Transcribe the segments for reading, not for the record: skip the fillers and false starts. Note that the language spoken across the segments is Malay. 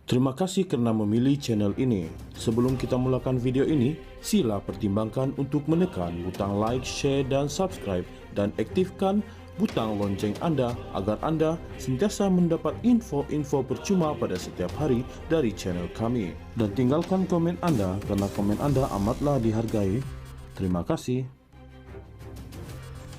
Terima kasih kerana memilih channel ini. Sebelum kita mulakan video ini, sila pertimbangkan untuk menekan butang like, share dan subscribe dan aktifkan butang lonceng anda agar anda sentiasa mendapat info-info percuma pada setiap hari dari channel kami. Dan tinggalkan komen anda kerana komen anda amatlah dihargai. Terima kasih.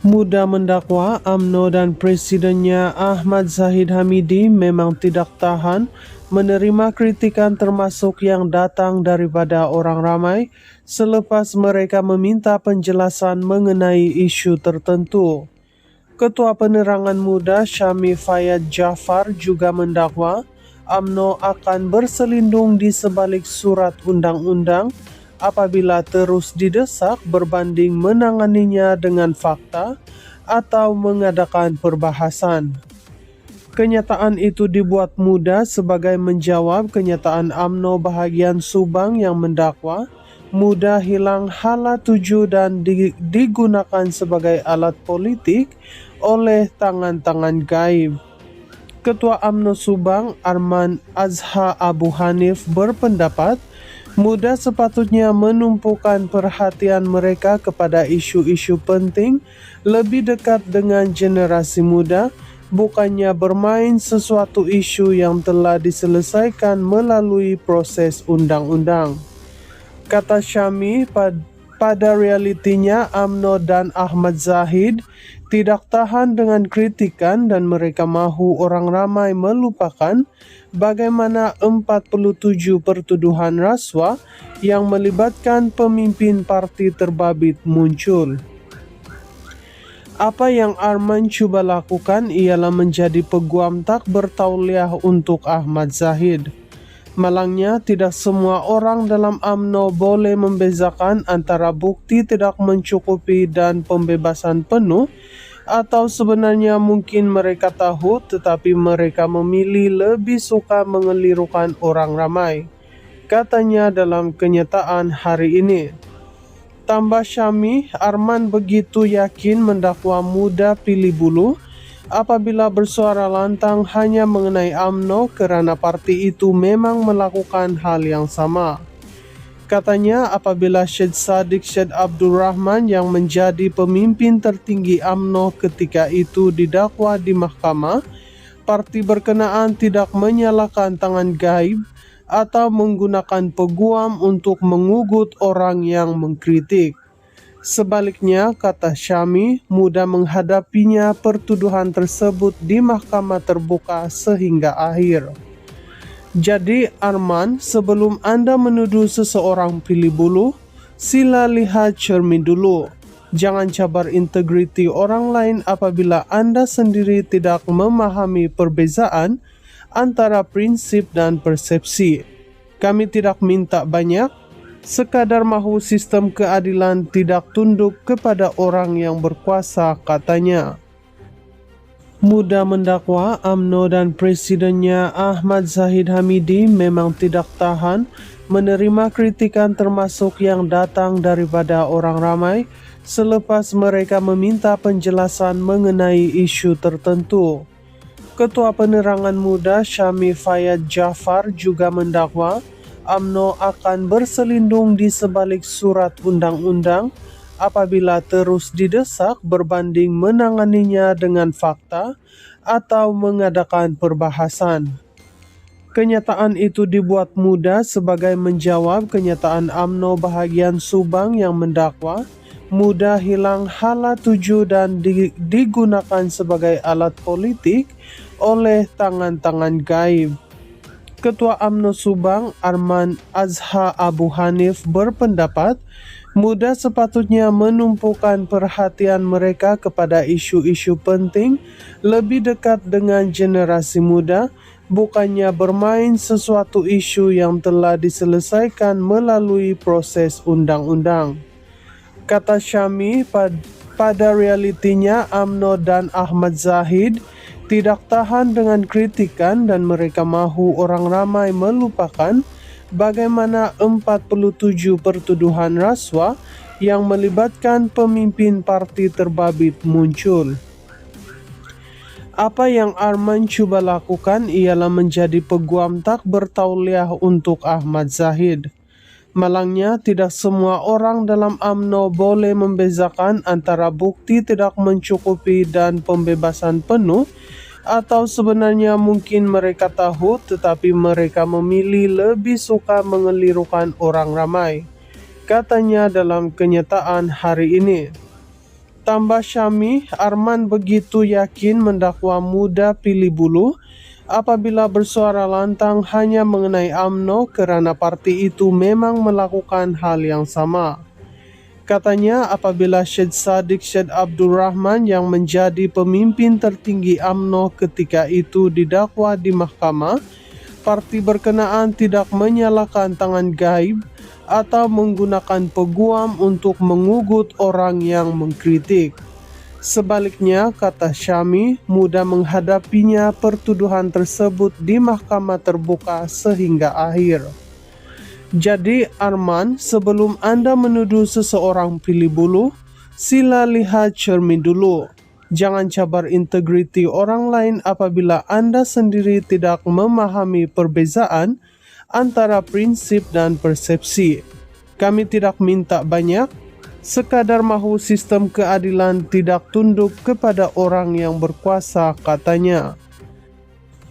Muda mendakwa UMNO dan Presidennya Ahmad Zahid Hamidi memang tidak tahan menerima kritikan termasuk yang datang daripada orang ramai selepas mereka meminta penjelasan mengenai isu tertentu. Ketua Penerangan Muda Syami Fayyad Jaafar juga mendakwa UMNO akan berselindung di sebalik surat undang-undang apabila terus didesak berbanding menanganinya dengan fakta atau mengadakan perbahasan. Kenyataan itu dibuat Muda sebagai menjawab kenyataan UMNO bahagian Subang yang mendakwa Muda hilang hala tuju dan digunakan sebagai alat politik oleh tangan-tangan gaib. Ketua UMNO Subang Arman Azha Abu Hanif berpendapat Muda sepatutnya menumpukan perhatian mereka kepada isu-isu penting lebih dekat dengan generasi muda, bukannya bermain sesuatu isu yang telah diselesaikan melalui proses undang-undang. Kata Syami, pada realitinya UMNO dan Ahmad Zahid tidak tahan dengan kritikan dan mereka mahu orang ramai melupakan bagaimana 47 pertuduhan rasuah yang melibatkan pemimpin parti terbabit muncul. Apa yang Arman cuba lakukan ialah menjadi peguam tak bertauliah untuk Ahmad Zahid. Malangnya, tidak semua orang dalam UMNO boleh membezakan antara bukti tidak mencukupi dan pembebasan penuh, atau sebenarnya mungkin mereka tahu tetapi mereka memilih lebih suka mengelirukan orang ramai, katanya dalam kenyataan hari ini. Tambah Syami, Arman begitu yakin mendakwa Muda pilih bulu apabila bersuara lantang hanya mengenai UMNO kerana parti itu memang melakukan hal yang sama. Katanya apabila Syed Saddiq Syed Abdul Rahman yang menjadi pemimpin tertinggi UMNO ketika itu didakwa di mahkamah, parti berkenaan tidak menyalakan tangan gaib atau menggunakan peguam untuk mengugut orang yang mengkritik. Sebaliknya, kata Syami, Muda menghadapinya pertuduhan tersebut di mahkamah terbuka sehingga akhir. Jadi Arman, sebelum anda menuduh seseorang pilih bulu, sila lihat cermin dulu. Jangan cabar integriti orang lain apabila anda sendiri tidak memahami perbezaan antara prinsip dan persepsi. Kami tidak minta banyak, sekadar mahu sistem keadilan tidak tunduk kepada orang yang berkuasa, katanya. Muda mendakwa UMNO dan Presidennya Ahmad Zahid Hamidi memang tidak tahan menerima kritikan termasuk yang datang daripada orang ramai selepas mereka meminta penjelasan mengenai isu tertentu. Ketua Penerangan Muda Syami Fayyad Jaafar juga mendakwa UMNO akan berselindung di sebalik surat undang-undang apabila terus didesak berbanding menanganinya dengan fakta atau mengadakan perbahasan. Kenyataan itu dibuat Muda sebagai menjawab kenyataan UMNO bahagian Subang yang mendakwa Muda hilang hala tuju dan digunakan sebagai alat politik oleh tangan-tangan gaib. Ketua UMNO Subang Arman Azha Abu Hanif berpendapat Muda sepatutnya menumpukan perhatian mereka kepada isu-isu penting lebih dekat dengan generasi muda, bukannya bermain sesuatu isu yang telah diselesaikan melalui proses undang-undang. Kata Syami, pada realitinya UMNO dan Ahmad Zahid tidak tahan dengan kritikan dan mereka mahu orang ramai melupakan bagaimana 47 pertuduhan rasuah yang melibatkan pemimpin parti terbabit muncul. Apa yang Arman cuba lakukan ialah menjadi peguam tak bertauliah untuk Ahmad Zahid. Malangnya, tidak semua orang dalam UMNO boleh membezakan antara bukti tidak mencukupi dan pembebasan penuh, atau sebenarnya mungkin mereka tahu tetapi mereka memilih lebih suka mengelirukan orang ramai, katanya dalam kenyataan hari ini. Tambah Syami, Arman begitu yakin mendakwa muda pilih bulu apabila bersuara lantang hanya mengenai UMNO kerana parti itu memang melakukan hal yang sama. Katanya apabila Syed Saddiq Syed Abdul Rahman yang menjadi pemimpin tertinggi UMNO ketika itu didakwa di mahkamah, parti berkenaan tidak menyalakan tangan gaib atau menggunakan peguam untuk mengugut orang yang mengkritik. Sebaliknya, kata Syami, mudah menghadapinya pertuduhan tersebut di mahkamah terbuka sehingga akhir. Jadi Arman, sebelum Anda menuduh seseorang pilih bulu, sila lihat cermin dulu. Jangan cabar integriti orang lain apabila Anda sendiri tidak memahami perbezaan antara prinsip dan persepsi. Kami tidak minta banyak, sekadar mahu sistem keadilan tidak tunduk kepada orang yang berkuasa, katanya.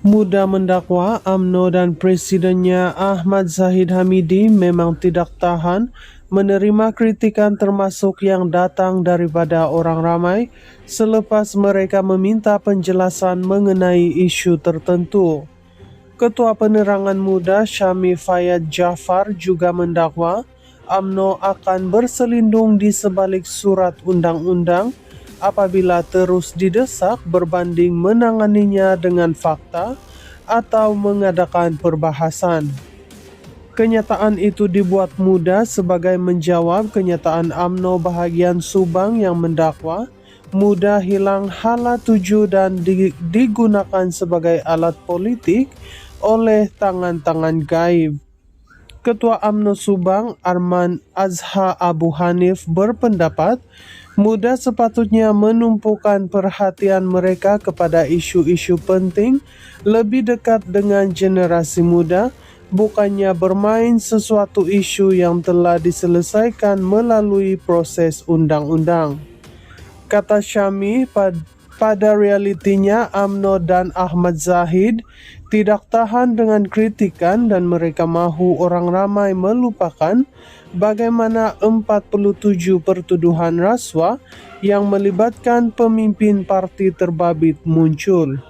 Muda mendakwa UMNO dan presidennya Ahmad Zahid Hamidi memang tidak tahan menerima kritikan termasuk yang datang daripada orang ramai selepas mereka meminta penjelasan mengenai isu tertentu. Ketua Penerangan Muda Syami Fayyad Jaafar juga mendakwa UMNO akan berselindung di sebalik surat undang-undang apabila terus didesak berbanding menanganinya dengan fakta atau mengadakan perbahasan. Kenyataan itu dibuat Muda sebagai menjawab kenyataan UMNO bahagian Subang yang mendakwa Muda hilang hala tuju dan digunakan sebagai alat politik oleh tangan-tangan gaib. Ketua UMNO Subang Arman Azha Abu Hanif berpendapat Muda sepatutnya menumpukan perhatian mereka kepada isu-isu penting lebih dekat dengan generasi muda, bukannya bermain sesuatu isu yang telah diselesaikan melalui proses undang-undang. Kata Syami, pada realitinya UMNO dan Ahmad Zahid tidak tahan dengan kritikan dan mereka mahu orang ramai melupakan bagaimana 47 pertuduhan rasuah yang melibatkan pemimpin parti terbabit muncul.